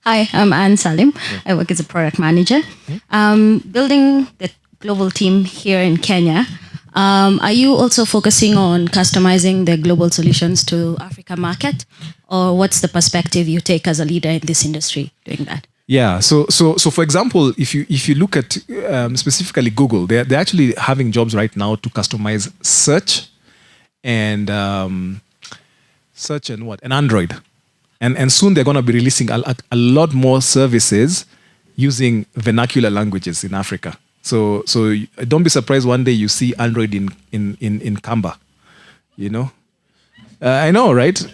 Hi, I'm Anne Salim. I work as a product manager. Building the global team here in Kenya. Are you also focusing on customizing the global solutions to Africa market, or what's the perspective you take as a leader in this industry doing that? Yeah. So for example, if you look at specifically Google, they're actually having jobs right now to customize search and Android, and soon they're going to be releasing a lot more services using vernacular languages in Africa. So don't be surprised one day you see Android in Kamba. You know, I know, right?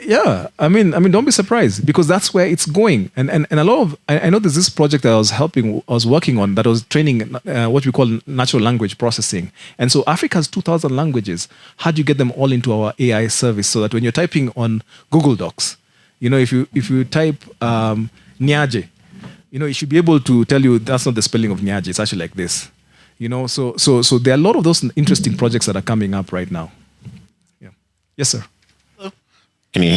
Yeah, I mean, don't be surprised because that's where it's going. And a lot of I know there's this project that I was working on that was training what we call natural language processing. And so Africa has 2,000 languages. How do you get them all into our AI service so that when you're typing on Google Docs, you know, if you type Nyaje, you know, it should be able to tell you that's not the spelling of Nyaje. It's actually like this. You know, so there are a lot of those interesting projects that are coming up right now. Yeah. Yes, sir. Can you?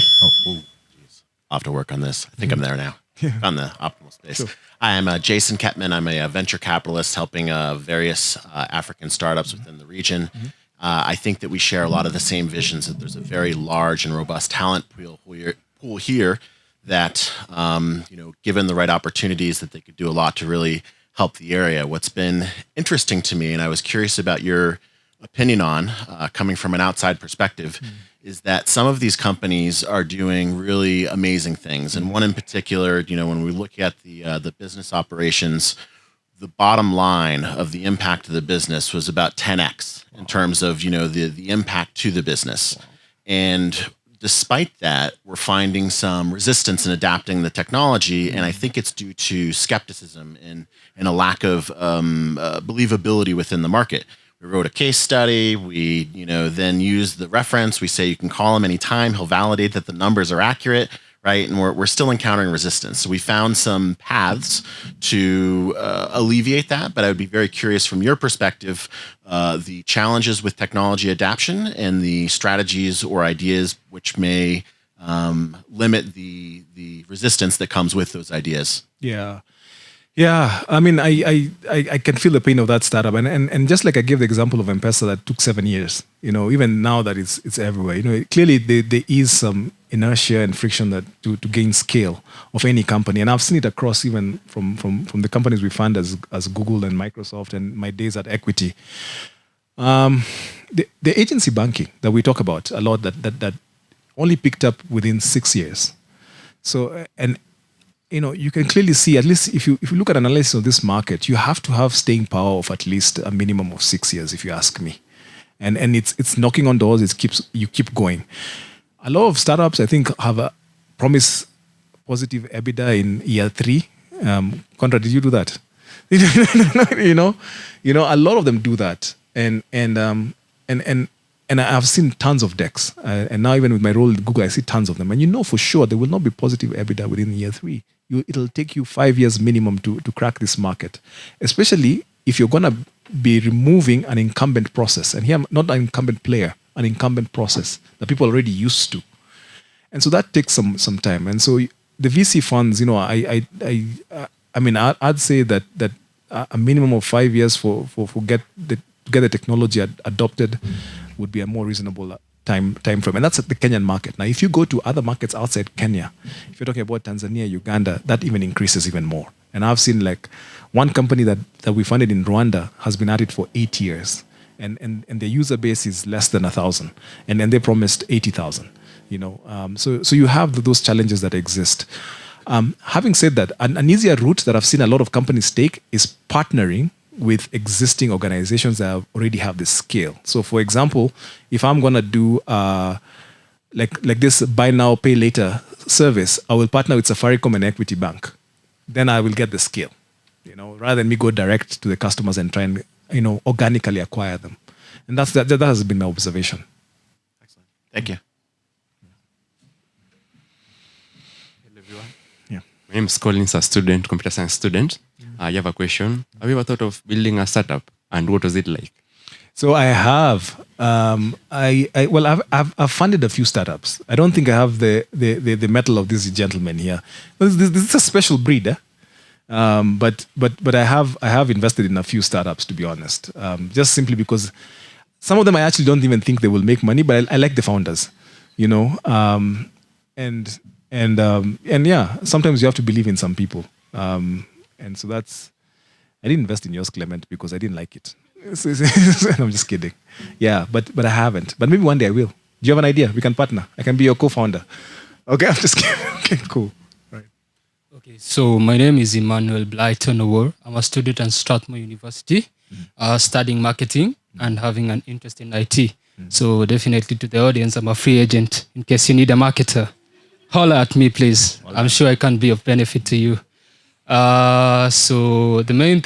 I'll have to work on this. I think I'm there now. On the optimal space. Sure. Hi, I'm Jason Ketman. I'm a venture capitalist helping various African startups within the region. I think that we share a lot of the same visions, that there's a very large and robust talent pool here that, given the right opportunities, that they could do a lot to really help the area. What's been interesting to me, and I was curious about your opinion on, coming from an outside perspective, is that some of these companies are doing really amazing things. And one in particular, when we look at the business operations, the bottom line of the impact of the business was about 10x in terms of, the impact to the business. And despite that, we're finding some resistance in adapting the technology. And I think it's due to skepticism and a lack of believability within the market. We wrote a case study. We, then use the reference. We say you can call him anytime. He'll validate that the numbers are accurate, right? And we're still encountering resistance. So we found some paths to alleviate that. But I would be very curious from your perspective, the challenges with technology adaptation and the strategies or ideas which may limit the resistance that comes with those ideas. Yeah. Yeah, I mean, I can feel the pain of that startup, and just like I gave the example of M-Pesa that took 7 years, even now that it's everywhere, clearly there is some inertia and friction that to gain scale of any company, and I've seen it across even from the companies we fund as Google and Microsoft, and my days at Equity. The agency banking that we talk about a lot that only picked up within 6 years, so and. You can clearly see, at least if you look at analysis of this market, you have to have staying power of at least a minimum of 6 years, if you ask me. And it's knocking on doors. You keep going. A lot of startups, I think, have a promise positive EBITDA in year 3. Conrad, did you do that? A lot of them do that, and I've seen tons of decks, and now even with my role at Google, I see tons of them. And for sure there will not be positive EBITDA within year 3. It'll take you 5 years minimum to crack this market, especially if you're going to be removing an incumbent process. And here, not an incumbent player, an incumbent process that people are already used to. And so that takes some time. And so the VC funds, I'd say that a minimum of 5 years to get the technology adopted would be a more reasonable time frame. And that's at the Kenyan market. Now, if you go to other markets outside Kenya, if you're talking about Tanzania, Uganda, that even increases even more. And I've seen like one company that we funded in Rwanda has been at it for 8 years. And their user base is less than 1,000. And then they promised 80,000. So you have those challenges that exist. Having said that, an easier route that I've seen a lot of companies take is partnering with existing organizations that already have this scale. So, for example, if I'm gonna do like this buy now pay later service, I will partner with Safaricom and Equity Bank. Then I will get the scale, rather than me go direct to the customers and try and organically acquire them. And that has been my observation. Excellent. Thank you. Hello, everyone. Yeah. My name is Collins, a student, computer science student. You have a question. Have you ever thought of building a startup, and what was it like? So I have. I've funded a few startups. I don't think I have the metal of this gentleman here. This is a special breed, eh? But I have invested in a few startups, to be honest. Just simply because some of them I actually don't even think they will make money, but I like the founders, you know. And yeah, sometimes you have to believe in some people. And so that's. I didn't invest in yours, Clement, because I didn't like it. I'm just kidding. Yeah, but I haven't. But maybe one day I will. Do you have an idea? We can partner. I can be your co-founder. Okay, I'm just kidding. Okay, cool. Right. Okay, so my name is Emmanuel Blyton Awor. I'm a student at Strathmore University, studying marketing and having an interest in IT. So definitely to the audience, I'm a free agent. In case you need a marketer, holler at me, please. I'm sure I can be of benefit to you. So the main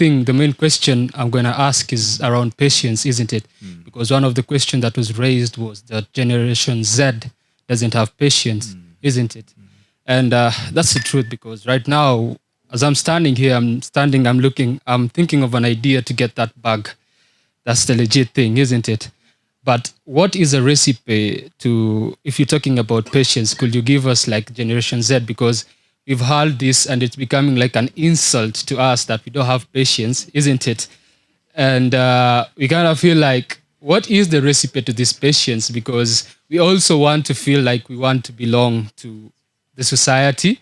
question I'm going to ask is around patience, isn't it? Because one of the questions that was raised was that Generation Z doesn't have patience, isn't it? And that's the truth, because right now, as I'm standing here, I'm thinking of an idea to get that bag. That's the legit thing, isn't it? But what is a recipe to, if you're talking about patience, could you give us like Generation Z? Because we've heard this and it's becoming like an insult to us that we don't have patience, isn't it? And we kind of feel like, what is the recipe to this patience? Because we also want to feel like we want to belong to the society,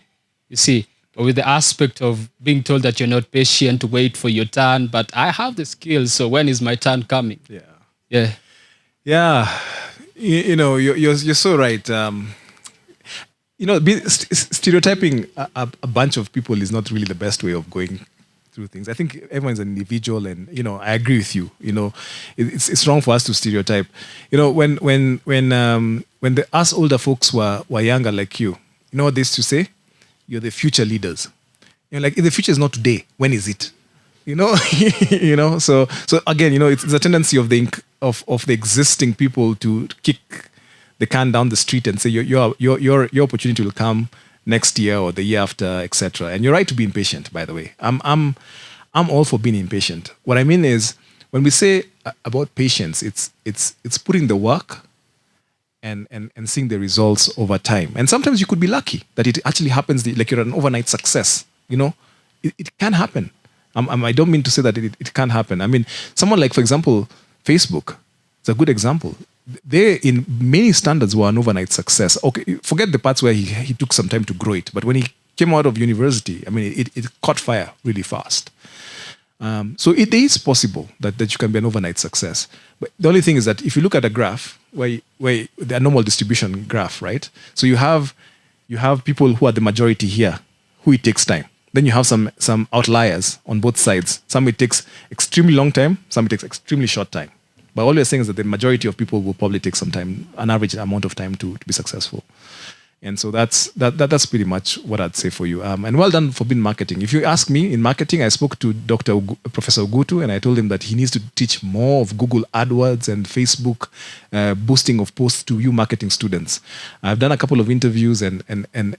you see, but with the aspect of being told that you're not patient to wait for your turn, but I have the skills, so when is my turn coming? Yeah. You know, you're so right. You know, stereotyping a bunch of people is not really the best way of going through things. I think everyone's an individual, and you know, I agree with you. You know, it's wrong for us to stereotype. You know, when us older folks were younger like you know what they used to say? You're the future leaders. You know, like if the future is not today, when is it? You know, you know. So again, you know, it's a tendency of the existing people to kick the can down the street and say your opportunity will come next year or the year after, etc. And you're right to be impatient, by the way. I'm all for being impatient. What I mean is, when we say about patience, it's putting the work and seeing the results over time. And sometimes you could be lucky that it actually happens, like you're an overnight success. You know, it can happen. I don't mean to say that it can't happen. I mean, someone like, for example, Facebook, it's a good example. They, in many standards, were an overnight success. Okay, forget the parts where he took some time to grow it. But when he came out of university, I mean, it caught fire really fast. So it is possible that you can be an overnight success. But the only thing is that if you look at a graph, where the normal distribution graph, right? So you have people who are the majority here, who it takes time. Then you have some outliers on both sides. Some it takes extremely long time, some it takes extremely short time. But all you're saying is that the majority of people will probably take some time, an average amount of time to be successful. And so that's pretty much what I'd say for you. And well done for being marketing. If you ask me, in marketing, I spoke to Professor Ugutu, and I told him that he needs to teach more of Google AdWords and Facebook boosting of posts to you marketing students. I've done a couple of interviews and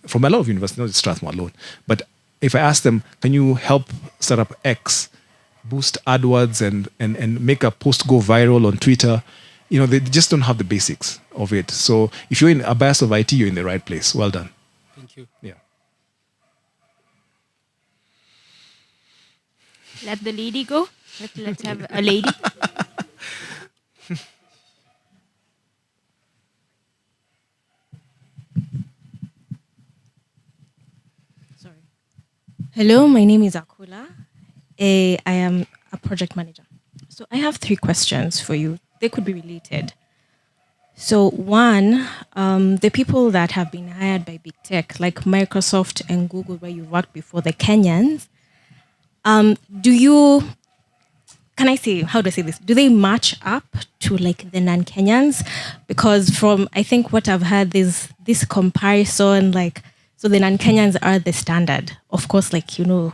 from a lot of universities, not just Strathmore alone. But if I ask them, can you help startup X boost AdWords and make a post go viral on Twitter, you know, they just don't have the basics of it. So if you're in a bias of IT, you're in the right place. Well done. Thank you. Yeah. Let the lady go. Let's have a lady. Sorry. Hello, my name is Akula. I am a project manager. So I have 3 questions for you. They could be related. So one, the people that have been hired by big tech, like Microsoft and Google, where you worked before, the Kenyans, how do I say this? Do they match up to like the non-Kenyans? Because from, I think what I've heard is this comparison, like, so the non-Kenyans are the standard. Of course, like, you know,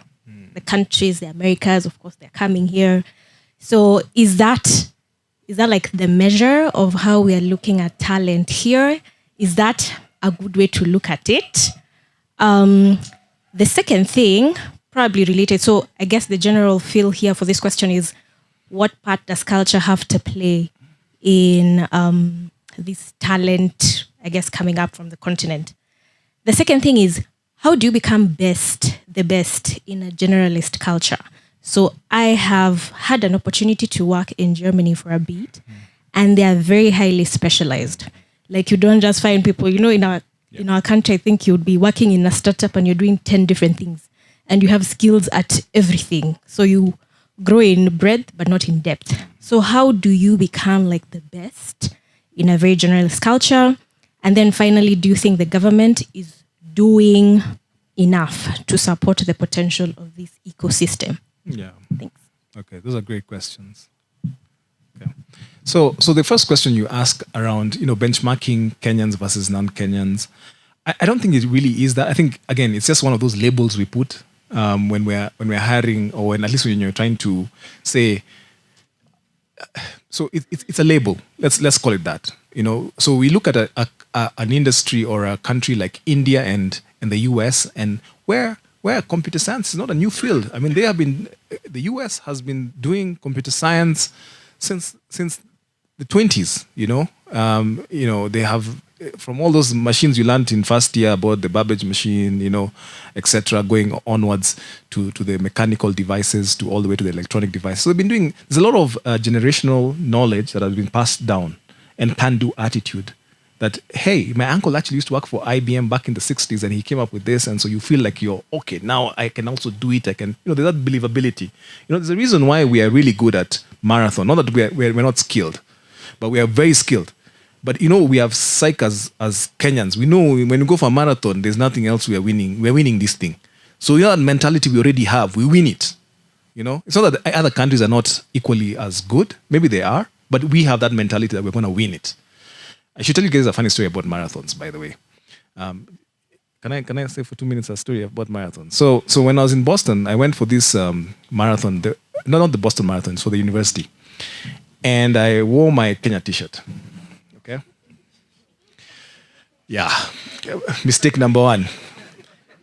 the countries, the Americas, of course, they're coming here. So is that like the measure of how we are looking at talent here? Is that a good way to look at it? The second thing, probably related, so I guess the general feel here for this question is, what part does culture have to play in this talent, I guess, coming up from the continent? The second thing is, how do you become the best in a generalist culture? So I have had an opportunity to work in Germany for a bit, and they are very highly specialized. Like, you don't just find people, in our country, I think you'd be working in a startup and you're doing 10 different things, and you have skills at everything. So you grow in breadth, but not in depth. So how do you become like the best in a very generalist culture? And then finally, do you think the government is doing enough to support the potential of this ecosystem? Yeah. Thanks. Okay, those are great questions. Okay. So the first question you ask around, benchmarking Kenyans versus non-Kenyans, I don't think it really is that. I think, again, it's just one of those labels we put when we're hiring, or at least when you're trying to say. So it's a label. Let's call it that. So we look at an industry or a country like India and the US, and where computer science is not a new field. I mean, the US has been doing computer science since the 20s. They have, from all those machines you learned in first year about the Babbage machine, etc., going onwards to the mechanical devices, to all the way to the electronic devices. So there's a lot of generational knowledge that has been passed down, and can-do attitude. That, hey, my uncle actually used to work for IBM back in the 60s, and he came up with this, and so you feel like you're, okay, now I can also do it. I can, there's that believability. There's a reason why we are really good at marathon. Not that we're not skilled, but we are very skilled. But, we have psych as Kenyans. We know when we go for a marathon, there's nothing else we are winning. We're winning this thing. So, that mentality we already have, we win it. It's not that other countries are not equally as good. Maybe they are, but we have that mentality that we're going to win it. I should tell you guys a funny story about marathons, by the way. Can I say for 2 minutes a story about marathons? So when I was in Boston, I went for this marathon. Not the Boston Marathon, it's for the university. And I wore my Kenya t-shirt. Okay? Yeah. Mistake number one.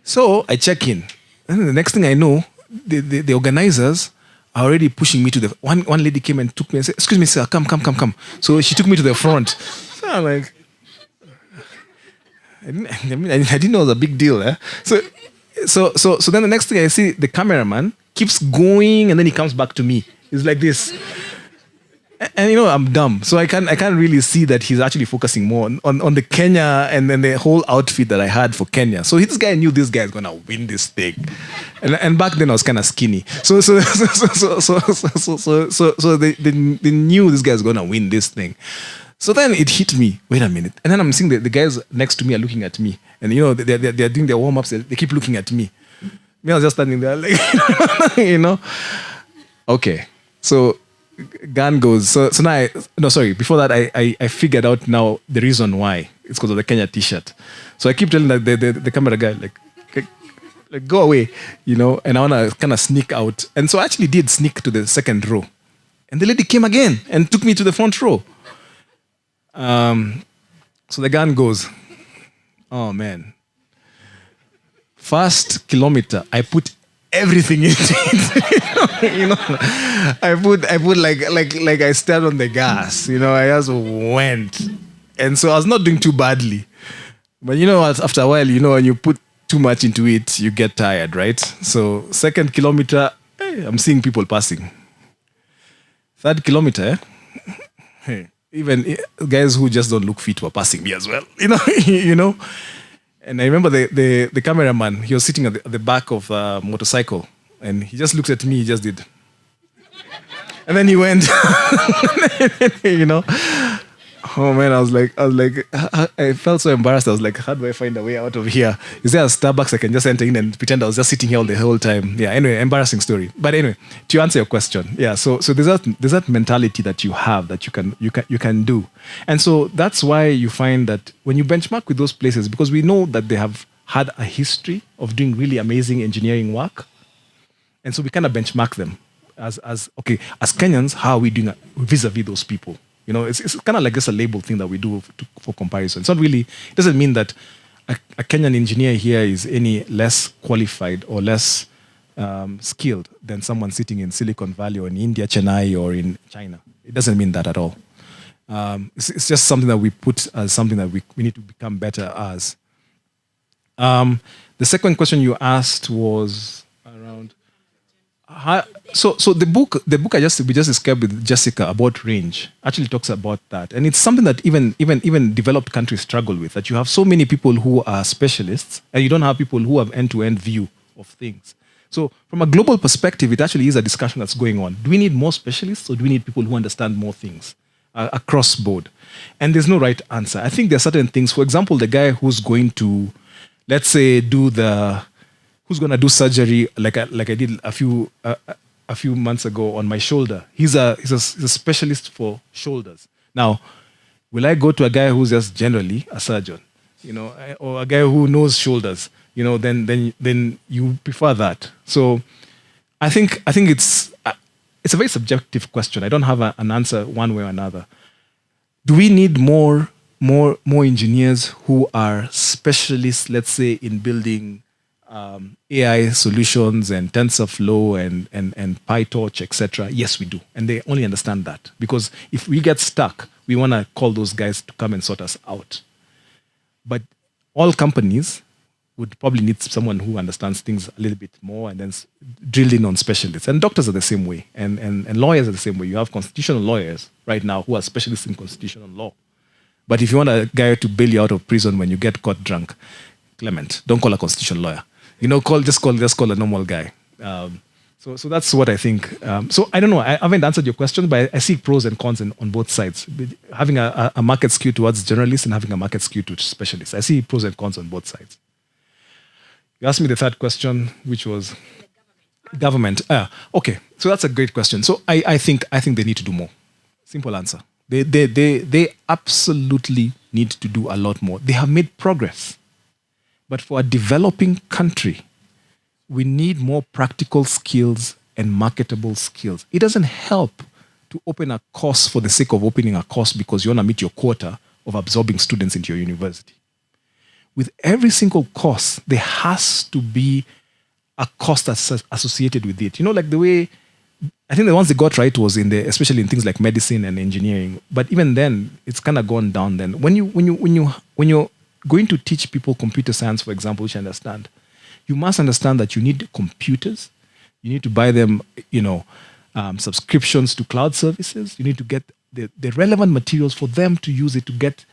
So I check in. And the next thing I know, the organizers are already pushing me to the... One lady came and took me and said, "Excuse me, sir, come. So she took me to the front. I'm like, I didn't know it was a big deal. So then the next thing I see, the cameraman keeps going, and then he comes back to me. He's like this. And I'm dumb, so I can't really see that he's actually focusing more on the Kenya and then the whole outfit that I had for Kenya. So this guy knew this guy is gonna win this thing, and back then I was kind of skinny. So they knew this guy is gonna win this thing. So then it hit me. Wait a minute, and then I'm seeing the guys next to me are looking at me, and they're doing their warm ups. They keep looking at me. Me, I was just standing there like, Okay, so gun goes. So now, before that, I figured out now the reason why. It's because of the Kenya t-shirt. So I keep telling the camera guy, like go away, and I want to kind of sneak out. And so I actually did sneak to the second row. And the lady came again and took me to the front row. So the gun goes, oh man. First kilometer, I put everything into it. I put like I stepped on the gas. I just went, and so I was not doing too badly. But after a while, when you put too much into it, you get tired, right? So second kilometer, I'm seeing people passing. Third kilometer, hey, even guys who just don't look fit were passing me as well. And I remember the cameraman, he was sitting at the back of a motorcycle, and he just looked at me, he just did. And then he went, Oh man, I was like, I felt so embarrassed. I was like, how do I find a way out of here? Is there a Starbucks I can just enter in and pretend I was just sitting here all the whole time? Yeah, anyway, embarrassing story. But anyway, to answer your question, yeah, so there's that mentality that you have that you can do. And so that's why you find that when you benchmark with those places, because we know that they have had a history of doing really amazing engineering work. And so we kind of benchmark them as Kenyans, how are we doing vis-a-vis those people? It's kind of like just a label thing that we do for comparison. It's not really, it doesn't mean that a Kenyan engineer here is any less qualified or less skilled than someone sitting in Silicon Valley or in India, Chennai, or in China. It doesn't mean that at all. It's just something that we put as something that we need to become better as. The second question you asked was around so the book we just described with Jessica about range actually talks about that, and it's something that even developed countries struggle with, that you have so many people who are specialists and you don't have people who have end-to-end view of things. So from a global perspective, it actually is a discussion that's going on. Do we need more specialists, or do we need people who understand more things across board? And there's no right answer. I think there are certain things. For example, the guy who's going to, let's say, who's going to do surgery like I did a few months ago on my shoulder. He's a specialist for shoulders. Now, will I go to a guy who's just generally a surgeon, or a guy who knows shoulders? Then you prefer that. So, I think it's a very subjective question. I don't have an answer one way or another. Do we need more engineers who are specialists, let's say, in building AI solutions and TensorFlow and PyTorch, etc.? Yes, we do. And they only understand that. Because if we get stuck, we want to call those guys to come and sort us out. But all companies would probably need someone who understands things a little bit more and then drill in on specialists. And doctors are the same way. And lawyers are the same way. You have constitutional lawyers right now who are specialists in constitutional law. But if you want a guy to bail you out of prison when you get caught drunk, Clement, don't call a constitutional lawyer. Just call a normal guy. So that's what I think. So I don't know. I haven't answered your question, but I see pros and cons on both sides. Having a market skew towards generalists and having a market skew to specialists. I see pros and cons on both sides. You asked me the third question, which was government. Okay, so that's a great question. So I think they need to do more. Simple answer. They absolutely need to do a lot more. They have made progress. But for a developing country, we need more practical skills and marketable skills. It doesn't help to open a course for the sake of opening a course because you want to meet your quota of absorbing students into your university. With every single course, there has to be a cost that's associated with it. Like the way, I think the ones they got right was especially in things like medicine and engineering. But even then, it's kind of gone down. Then when you're going to teach people computer science, for example, which I understand, you must understand that you need computers. You need to buy them, subscriptions to cloud services. You need to get the relevant materials for them to use it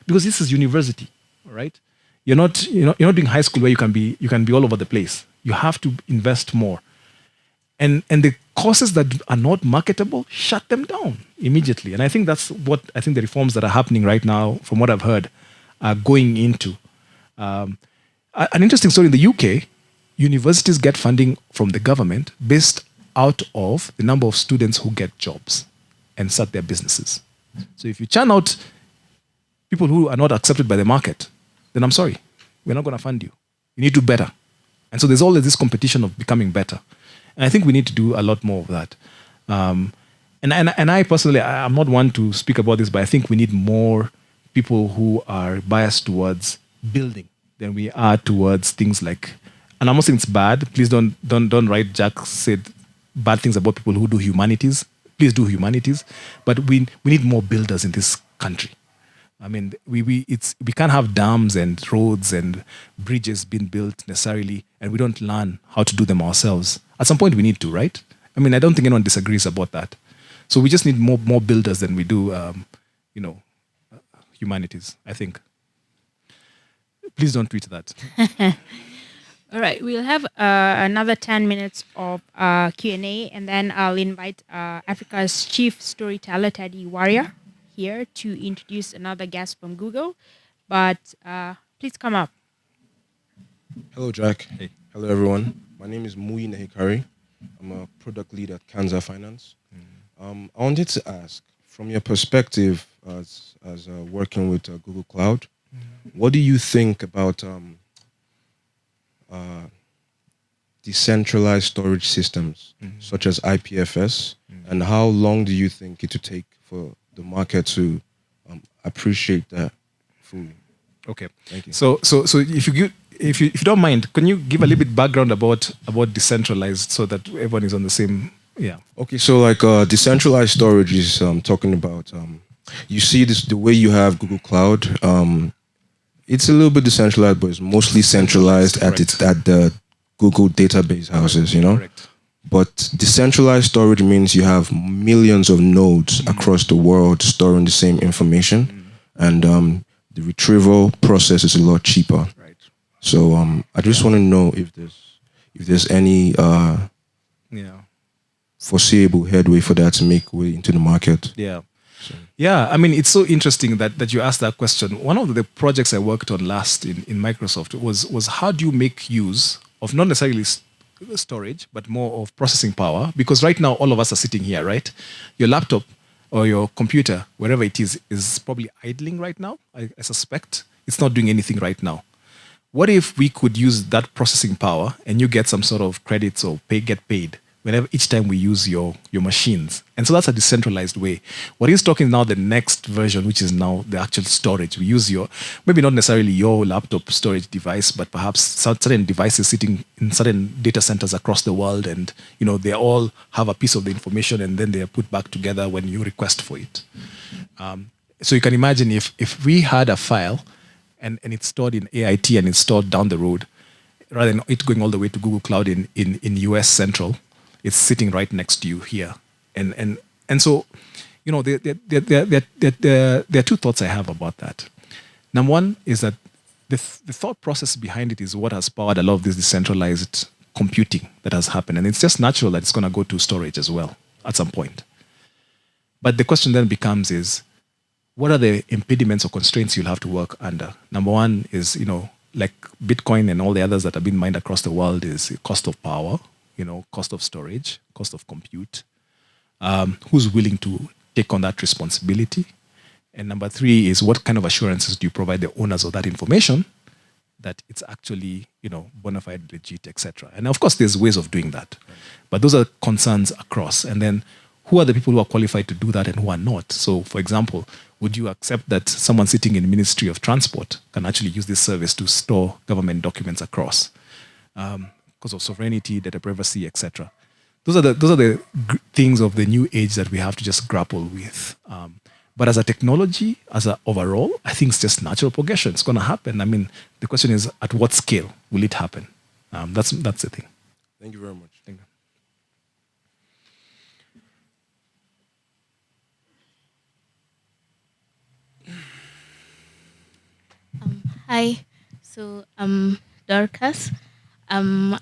because this is university, all right? You're not doing high school where you can be all over the place. You have to invest more. And the courses that are not marketable, shut them down immediately. And I think that's what the reforms that are happening right now, from what I've heard, are going into. An interesting story in the UK, universities get funding from the government based out of the number of students who get jobs and start their businesses. So if you churn out people who are not accepted by the market, then I'm sorry, we're not going to fund you. You need to do better. And so there's always this competition of becoming better. And I think we need to do a lot more of that. And I personally, I'm not one to speak about this, but I think we need more people who are biased towards building than we are towards things like, and I'm not saying it's bad. Please don't write Jack said bad things about people who do humanities. Please do humanities. But we need more builders in this country. I mean, we can't have dams and roads and bridges being built necessarily, and we don't learn how to do them ourselves. At some point, we need to, right? I mean, I don't think anyone disagrees about that. So we just need more builders than we do, humanities, I think. Please don't tweet that. All right, we'll have another 10 minutes of Q&A, and then I'll invite Africa's chief storyteller, Teddy Warrior, here to introduce another guest from Google. But please come up. Hello, Jack. Hey. Hello, everyone. My name is Mui Nehikari. I'm a product lead at Kanza Finance. I wanted to ask, from your perspective as working with Google Cloud, what do you think about decentralized storage systems such as IPFS, and how long do you think it would take for the market to appreciate that fully? Okay. Thank you. So if if you don't mind, can you give a little bit background about decentralized so that everyone is on the same? Yeah. Okay, so like decentralized storage is talking about you see this the way you have Google Cloud. It's a little bit decentralized, but it's mostly centralized at the Google database houses, you know. Correct. But decentralized storage means you have millions of nodes across the world storing the same information, and the retrieval process is a lot cheaper. Right. So I just want to know if there's any foreseeable headway for that to make way into the market. Yeah. Yeah, I mean, it's so interesting that you asked that question. One of the projects I worked on last in Microsoft was how do you make use of not necessarily storage, but more of processing power? Because right now, all of us are sitting here, right? Your laptop or your computer, wherever it is probably idling right now. I suspect it's not doing anything right now. What if we could use that processing power and you get some sort of credits or get paid whenever each time we use your machines? And so that's a decentralized way. What he's talking now, the next version, which is now the actual storage. We use maybe not necessarily your laptop storage device, but perhaps certain devices sitting in certain data centers across the world, and they all have a piece of the information, and then they are put back together when you request for it. So you can imagine if we had a file and it's stored in AIT and it's stored down the road, rather than it going all the way to Google Cloud in US Central, it's sitting right next to you here. And so, there are two thoughts I have about that. Number one is that the thought process behind it is what has powered a lot of this decentralized computing that has happened. And it's just natural that it's going to go to storage as well at some point. But the question then becomes what are the impediments or constraints you'll have to work under? Number one is, like Bitcoin and all the others that have been mined across the world, is cost of power, cost of storage, cost of compute. Who's willing to take on that responsibility? And number three is what kind of assurances do you provide the owners of that information that it's actually, bona fide, legit, etc. And of course, there's ways of doing that. But those are concerns across. And then who are the people who are qualified to do that and who are not? So, for example, would you accept that someone sitting in the Ministry of Transport can actually use this service to store government documents across? Because of sovereignty, data privacy, etc. Those are the things of the new age that we have to just grapple with. But as a technology, overall, I think it's just natural progression. It's going to happen. I mean, the question is, at what scale will it happen? That's the thing. Thank you very much. Thank you. Hi, so Dorcas. I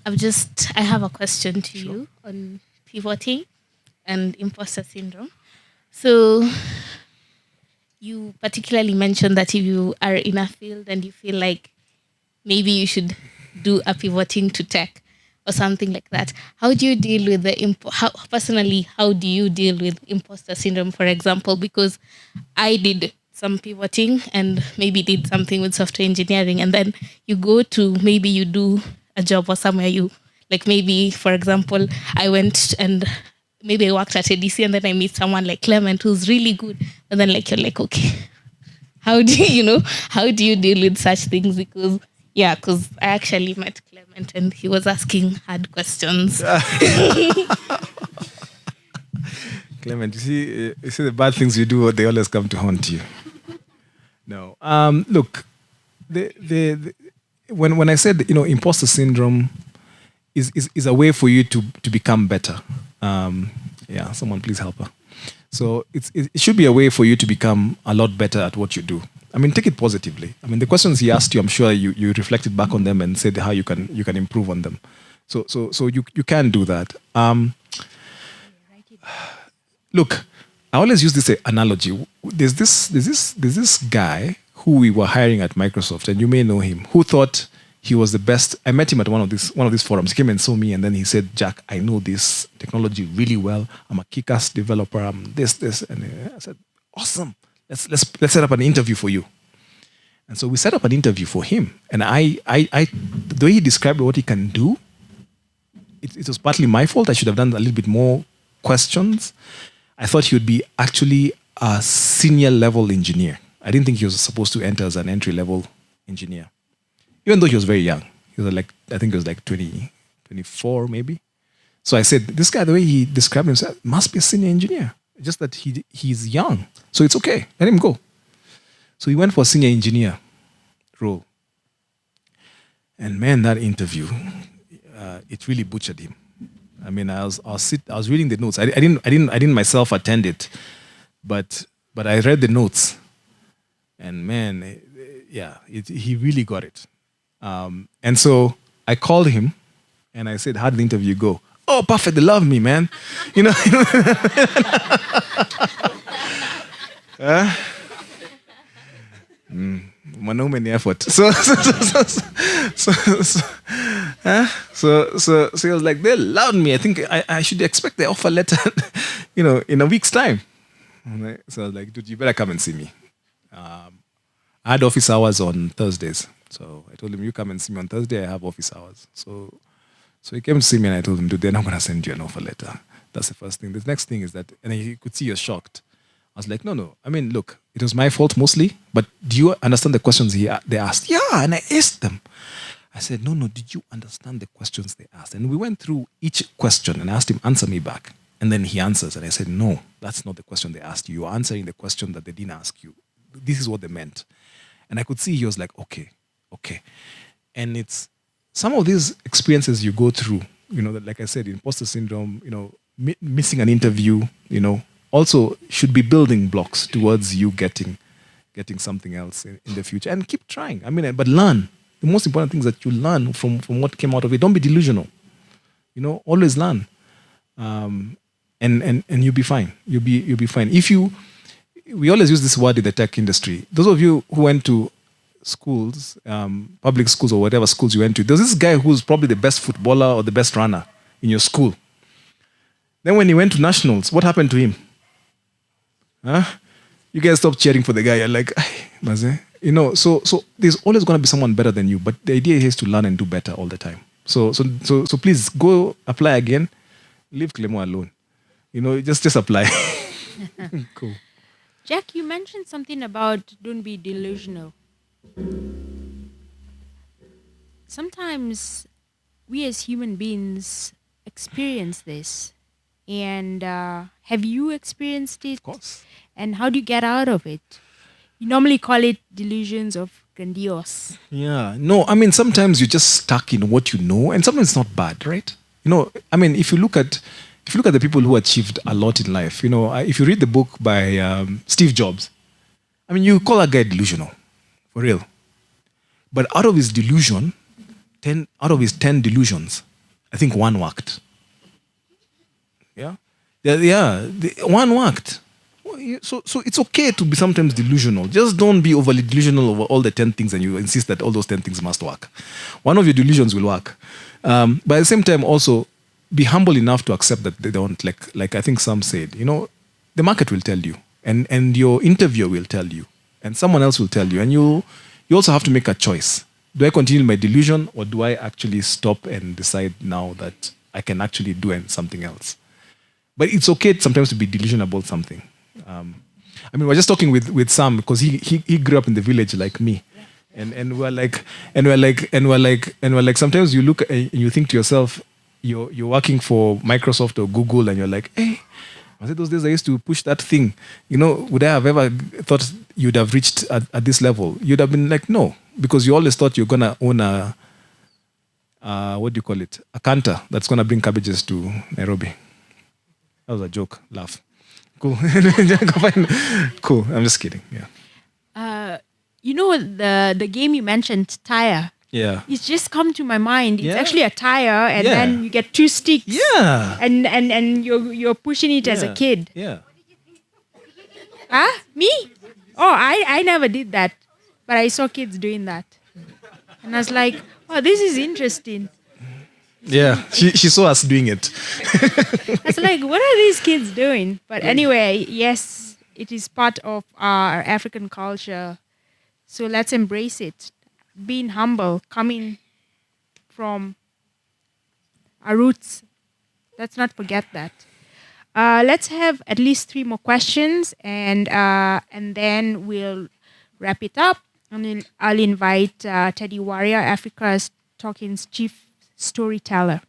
have a question to you on pivoting and imposter syndrome. So you particularly mentioned that if you are in a field and you feel like maybe you should do a pivoting to tech or something like that, how do you deal with how do you deal with imposter syndrome, for example? Because I did some pivoting and maybe did something with software engineering, and then you go to maybe you do a job or somewhere maybe, for example, I went and maybe I worked at ADC and then I meet someone like Clement who's really good, and then you're like, okay, how do you deal with such things? Because I actually met Clement and he was asking hard questions. Clement, you see the bad things you do, they always come to haunt you. No, look, when I said imposter syndrome is a way for you to become better. Someone please help her. So it should be a way for you to become a lot better at what you do. I mean, take it positively. I mean, the questions he asked you, I'm sure you reflected back on them and said how you can improve on them. So you can do that. Look, I always use this analogy. There's this guy who we were hiring at Microsoft, and you may know him, who thought he was the best. I met him at one of these forums. He came and saw me, and then he said, "Jack, I know this technology really well. I'm a kick-ass developer. I'm this." And I said, "Awesome. Let's set up an interview for you." And so we set up an interview for him. And I the way he described what he can do, it was partly my fault. I should have done a little bit more questions. I thought he would be actually a senior level engineer. I didn't think he was supposed to enter as an entry level engineer. even though he was very young. He was like, I think he was like 20, 24 maybe. So I said, this guy, the way he described himself, must be a senior engineer. Just that he's young. So it's okay. Let him go. So he went for a senior engineer role. And man, that interview, it really butchered him. I mean, I was reading the notes. I didn't myself attend it, but I read the notes, and man, he really got it. And so I called him, and I said, "How did the interview go?" "Oh, perfect. They love me, man." You know. Mwanaume ni effort. So he was like, they loved me. I think I should expect the offer letter, in a week's time. So I was like, dude, you better come and see me. I had office hours on Thursdays. So I told him, you come and see me on Thursday. I have office hours. So he came to see me, and I told him, dude, they're not going to send you an offer letter. That's the first thing. The next thing is that, and he could see you're shocked. I was like, no. I mean, look, it was my fault mostly, but do you understand the questions they asked? Yeah, and I asked them. I said, no, did you understand the questions they asked? And we went through each question and asked him, answer me back. And then he answers, and I said, no, that's not the question they asked you. You're answering the question that they didn't ask you. This is what they meant. And I could see he was like, okay. And it's some of these experiences you go through, like I said, imposter syndrome, missing an interview, also should be building blocks towards you getting something else in the future. And keep trying. I mean, but learn. The most important thing is that you learn from what came out of it. Don't be delusional. Always learn. And you'll be fine. You'll be fine. We always use this word in the tech industry. Those of you who went to schools, public schools or whatever schools you went to, there's this guy who's probably the best footballer or the best runner in your school. Then when he went to nationals, what happened to him? Huh? You guys stop cheering for the guy. You're like, Maze. So there's always going to be someone better than you. But the idea is to learn and do better all the time. So please go apply again. Leave Clemo alone. Just apply. Cool. Jack, you mentioned something about don't be delusional. Sometimes we as human beings experience this. And have you experienced it? Of course. And how do you get out of it? You normally call it delusions of grandiose. Yeah. No, I mean, sometimes you're just stuck in what you know, and sometimes it's not bad, right? I mean, if you look at the people who achieved a lot in life, if you read the book by Steve Jobs, I mean, you call that guy delusional, for real. But out of his 10 delusions, I think one worked. Yeah. One worked. So it's okay to be sometimes delusional. Just don't be overly delusional over all the 10 things and you insist that all those 10 things must work. One of your delusions will work. But at the same time, also be humble enough to accept that they don't. Like I think some said, the market will tell you, and your interviewer will tell you, and someone else will tell you, and you also have to make a choice. Do I continue my delusion, or do I actually stop and decide now that I can actually do something else? But it's okay sometimes to be delusional about something. I mean, we're just talking with Sam because he grew up in the village like me, and we're like sometimes you look and you think to yourself, you're working for Microsoft or Google, and you're like, hey, was it those days I used to push that thing? Would I have ever thought you'd have reached at this level? You'd have been like, no, because you always thought you're gonna own a what do you call it? A canter that's gonna bring cabbages to Nairobi. That was a joke. Laugh. Cool. Cool. I'm just kidding. Yeah. The game you mentioned, tire. Yeah. It's just come to my mind. It's Yeah. actually a tire, and Yeah. then you get 2 sticks. Yeah. And you're pushing it as a kid. Yeah. Huh? Me? Oh, I never did that, but I saw kids doing that, and I was like, oh, this is interesting. Yeah. She saw us doing it. I was like, what are these kids doing? But anyway, yes, it is part of our African culture. So let's embrace it. Being humble, coming from our roots. Let's not forget that. Let's have at least 3 more questions, and then we'll wrap it up. And then I'll invite Teddy Warrior, Africa's Talking's chief storyteller.